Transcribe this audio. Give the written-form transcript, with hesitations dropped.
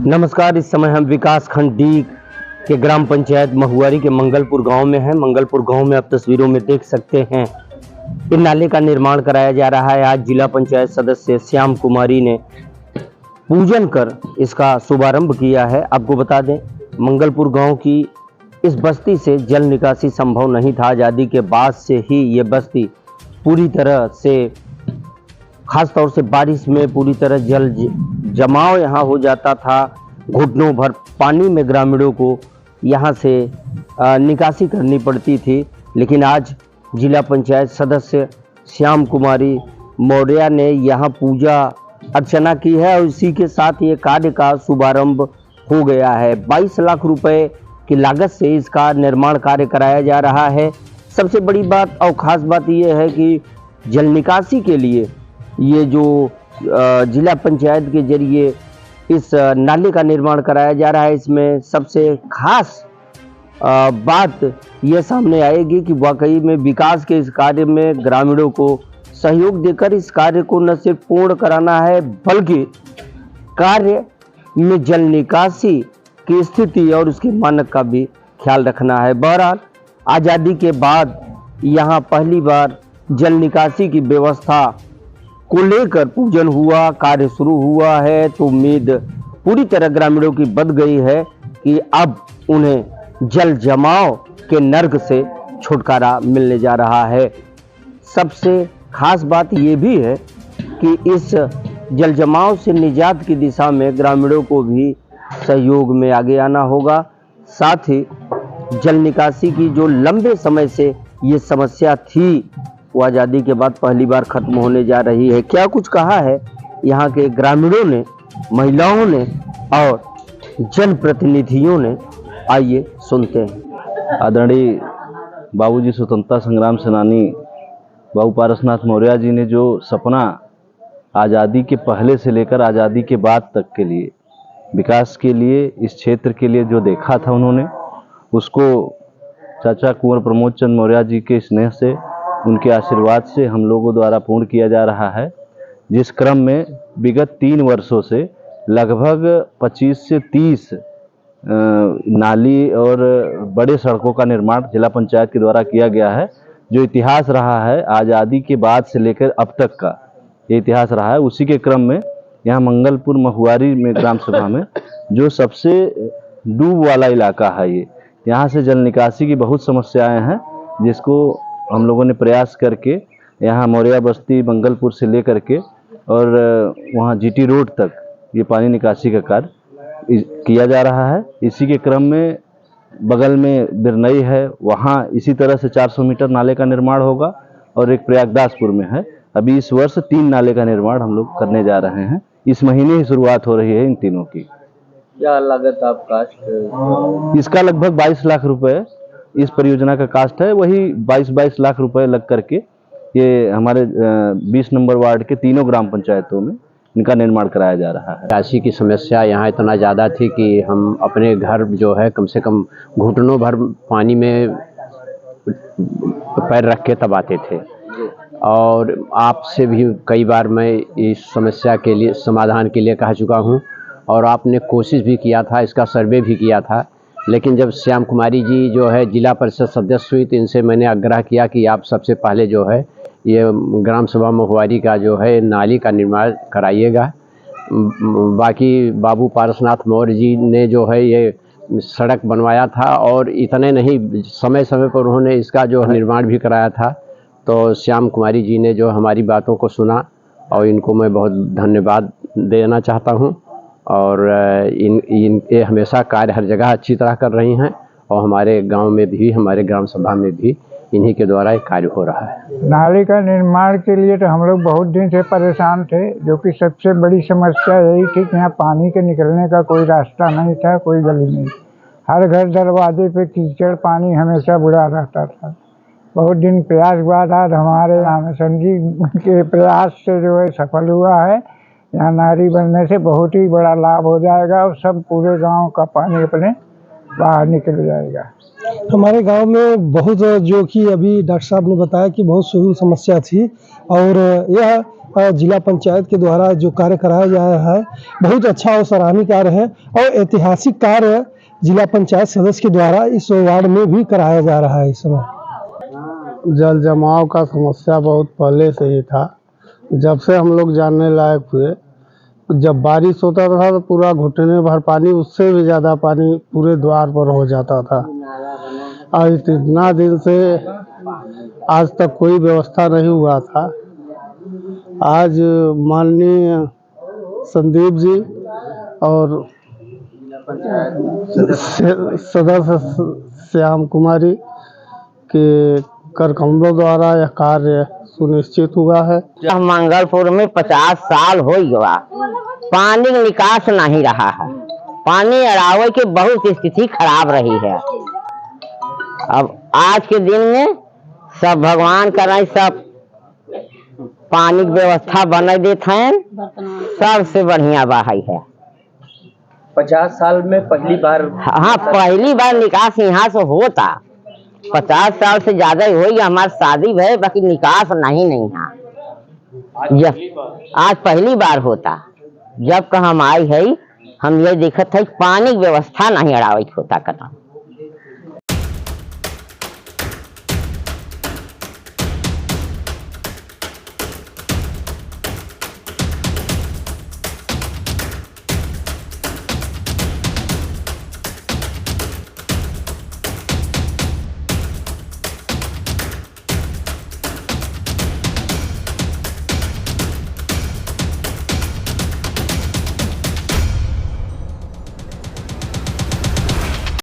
नमस्कार। इस समय हम विकास खंड डी के ग्राम पंचायत महुआरी के मंगलपुर गांव में हैं। मंगलपुर गांव में आप तस्वीरों में देख सकते हैं कि नाले का निर्माण कराया जा रहा है। आज जिला पंचायत सदस्य श्याम कुमारी ने पूजन कर इसका शुभारंभ किया है। आपको बता दें, मंगलपुर गांव की इस बस्ती से जल निकासी संभव नहीं था। आज़ादी के बाद से ही ये बस्ती पूरी तरह से, खास तौर से बारिश में पूरी तरह जल जमाव यहाँ हो जाता था। घुटनों भर पानी में ग्रामीणों को यहाँ से निकासी करनी पड़ती थी। लेकिन आज जिला पंचायत सदस्य श्याम कुमारी मौर्य ने यहाँ पूजा अर्चना की है और इसी के साथ ये कार्य का शुभारंभ हो गया है। 22 लाख रुपए की लागत से इसका निर्माण कार्य कराया जा रहा है। सबसे बड़ी बात और ख़ास बात ये है कि जल निकासी के लिए ये जो जिला पंचायत के जरिए इस नाले का निर्माण कराया जा रहा है, इसमें सबसे खास बात यह सामने आएगी कि वाकई में विकास के इस कार्य में ग्रामीणों को सहयोग देकर इस कार्य को न सिर्फ पूर्ण कराना है, बल्कि कार्य में जल निकासी की स्थिति और उसके मानक का भी ख्याल रखना है। बहरहाल आज़ादी के बाद यहाँ पहली बार जल निकासी की व्यवस्था को लेकर पूजन हुआ, कार्य शुरू हुआ है, तो उम्मीद पूरी तरह ग्रामीणों की बंध गई है कि अब उन्हें जल जमाव के नर्क से छुटकारा मिलने जा रहा है। सबसे खास बात ये भी है कि इस जल जमाव से निजात की दिशा में ग्रामीणों को भी सहयोग में आगे आना होगा। साथ ही जल निकासी की जो लंबे समय से ये समस्या थी, वो आज़ादी के बाद पहली बार खत्म होने जा रही है। क्या कुछ कहा है यहाँ के ग्रामीणों ने, महिलाओं ने और जनप्रतिनिधियों ने, आइए सुनते हैं। आदरणीय बाबूजी स्वतंत्रता संग्राम सेनानी बाबू पारसनाथ मौर्य जी ने जो सपना आज़ादी के पहले से लेकर आज़ादी के बाद तक के लिए विकास के लिए, इस क्षेत्र के लिए जो देखा था उन्होंने, उसको चाचा कुंवर प्रमोद चंद मौर्य जी के स्नेह से, उनके आशीर्वाद से हम लोगों द्वारा पूर्ण किया जा रहा है। जिस क्रम में विगत 3 वर्षों से लगभग 25 से 30 नाली और बड़े सड़कों का निर्माण जिला पंचायत के द्वारा किया गया है। जो इतिहास रहा है आज़ादी के बाद से लेकर अब तक का, ये इतिहास रहा है। उसी के क्रम में यहाँ मंगलपुर महुआरी में ग्राम सभा में जो सबसे डूब वाला इलाका है, ये यहाँ से जल निकासी की बहुत समस्याएं हैं, जिसको हम लोगों ने प्रयास करके यहाँ मौर्या बस्ती मंगलपुर से लेकर के और वहाँ जीटी रोड तक ये पानी निकासी का कार्य किया जा रहा है। इसी के क्रम में बगल में बिरनई है, वहाँ इसी तरह से 400 मीटर नाले का निर्माण होगा और एक प्रयागदासपुर में है। अभी इस वर्ष 3 नाले का निर्माण हम लोग करने जा रहे हैं। इस महीने ही शुरुआत हो रही है इन तीनों की। क्या लागत आप कास्ट? इसका लगभग 22 लाख रुपए इस परियोजना का कास्ट है। वही 22 लाख रुपए लग करके ये हमारे 20 नंबर वार्ड के तीनों ग्राम पंचायतों में इनका निर्माण कराया जा रहा है। निकासी की समस्या यहाँ इतना ज़्यादा थी कि हम अपने घर जो है कम से कम घुटनों भर पानी में पैर रख के तब आते थे। और आपसे भी कई बार मैं इस समस्या के लिए समाधान के लिए कह चुका हूँ और आपने कोशिश भी किया था, इसका सर्वे भी किया था। लेकिन जब श्याम कुमारी जी जो है जिला परिषद सदस्य हुई, तो इनसे मैंने आग्रह किया कि आप सबसे पहले जो है ये ग्राम सभा महुआरी का जो है नाली का निर्माण कराइएगा। बाकी बाबू पारसनाथ मौर्य जी ने जो है ये सड़क बनवाया था और इतने नहीं, समय समय पर उन्होंने इसका जो निर्माण भी कराया था। तो श्याम कुमारी जी ने जो हमारी बातों को सुना और इनको मैं बहुत धन्यवाद देना चाहता हूँ। और इनके हमेशा कार्य हर जगह अच्छी तरह कर रही हैं और हमारे गांव में भी, हमारे ग्राम सभा में भी इन्हीं के द्वारा एक कार्य हो रहा है। नाले का निर्माण के लिए तो हम लोग बहुत दिन से परेशान थे, जो कि सबसे बड़ी समस्या यही थी कि यहाँ पानी के निकलने का कोई रास्ता नहीं था, कोई गली नहीं। हर घर दरवाजे पे कीचड़ पानी हमेशा बुरा रहता था। बहुत दिन प्रयास बाद आज हमारे रामेश्वर जी के प्रयास से जो है सफल हुआ है। यहाँ नाली बनने से बहुत ही बड़ा लाभ हो जाएगा और सब पूरे गांव का पानी अपने बाहर निकल जाएगा। हमारे गांव में बहुत, जो कि अभी डॉक्टर साहब ने बताया कि बहुत शुरू समस्या थी और यह जिला पंचायत के द्वारा जो कार्य कराया जा रहा है बहुत अच्छा और सराहनीय कार्य है और ऐतिहासिक कार्य जिला पंचायत सदस्य के द्वारा इस वार्ड में भी कराया जा रहा है। इस समय जल जमाव का समस्या बहुत पहले से ही था। जब से हम लोग जानने लायक हुए, जब बारिश होता था तो पूरा घुटने भर पानी, उससे भी ज़्यादा पानी पूरे द्वार पर हो जाता था। और इतना दिन से आज तक कोई व्यवस्था नहीं हुआ था। आज माननीय संदीप जी और सदस्य श्याम कुमारी के कर कमलों द्वारा यह कार्य सुनिश्चित हुआ है। मंगलपुर में 50 साल हो गया, पानी निकास नहीं रहा है। पानी अड़ावे की बहुत स्थिति खराब रही है। अब आज के दिन में सब भगवान करे, सब पानी की व्यवस्था बना देते हैं, सबसे बढ़िया बाहई है। 50 साल में पहली बार? हाँ, पहली बार निकास यहाँ से होता। 50 साल से ज्यादा ही हो गया हमारी शादी भई, बाकी निकास नहीं है। आज पहली बार होता। जब का हम आई है, हम ये देखत है पानी की व्यवस्था नहीं अड़ावे होता कथा।